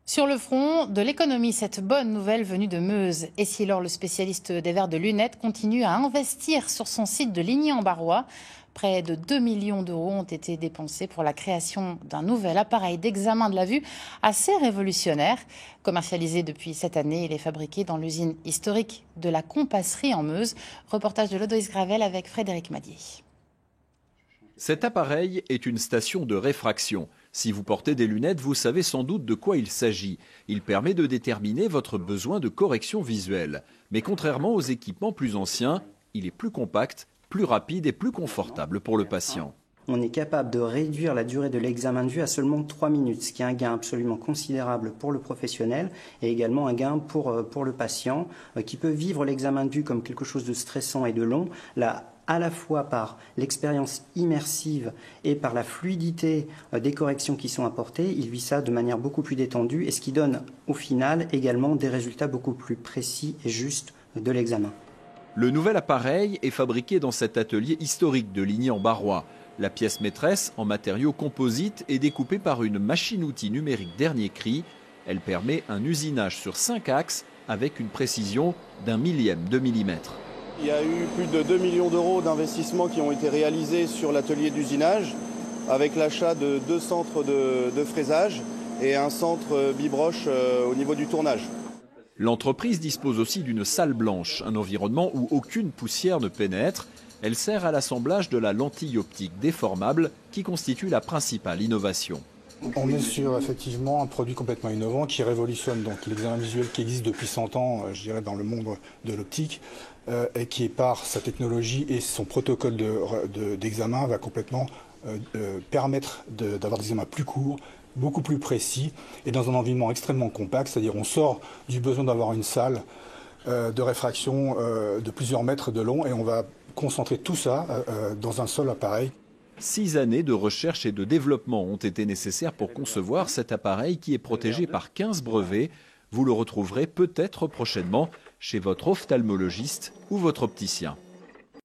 Sur le front de l'économie, cette bonne nouvelle venue de Meuse. Essilor, le spécialiste des verres de lunettes, continue à investir sur son site de Ligny-en-Barrois. Près de 2 millions d'euros ont été dépensés pour la création d'un nouvel appareil d'examen de la vue assez révolutionnaire. Commercialisé depuis cette année, il est fabriqué dans l'usine historique de la Compasserie en Meuse. Reportage de Lodoïs Gravel avec Frédéric Madier. Cet appareil est une station de réfraction. Si vous portez des lunettes, vous savez sans doute de quoi il s'agit. Il permet de déterminer votre besoin de correction visuelle. Mais contrairement aux équipements plus anciens, il est plus compact, plus rapide et plus confortable pour le patient. On est capable de réduire la durée de l'examen de vue à seulement 3 minutes, ce qui est un gain absolument considérable pour le professionnel et également un gain pour le patient qui peut vivre l'examen de vue comme quelque chose de stressant et de long. Là, à la fois par l'expérience immersive et par la fluidité des corrections qui sont apportées, il vit ça de manière beaucoup plus détendue et ce qui donne au final également des résultats beaucoup plus précis et justes de l'examen. Le nouvel appareil est fabriqué dans cet atelier historique de Ligny-en-Barrois. La pièce maîtresse, en matériaux composites, est découpée par une machine-outil numérique dernier cri. Elle permet un usinage sur 5 axes avec une précision d'1 millième de millimètre. Il y a eu plus de 2 millions d'euros d'investissements qui ont été réalisés sur l'atelier d'usinage avec l'achat de 2 centres de fraisage et un centre bibroche au niveau du tournage. L'entreprise dispose aussi d'une salle blanche, un environnement où aucune poussière ne pénètre. Elle sert à l'assemblage de la lentille optique déformable qui constitue la principale innovation. On est sur effectivement un produit complètement innovant qui révolutionne donc l'examen visuel qui existe depuis 100 ans, je dirais, dans le monde de l'optique, et qui, par sa technologie et son protocole d'examen, va complètement permettre d'avoir des examens plus courts, beaucoup plus précis et dans un environnement extrêmement compact, c'est-à-dire on sort du besoin d'avoir une salle de réfraction de plusieurs mètres de long et on va concentrer tout ça dans un seul appareil. 6 années de recherche et de développement ont été nécessaires pour concevoir cet appareil qui est protégé par 15 brevets. Vous le retrouverez peut-être prochainement chez votre ophtalmologiste ou votre opticien.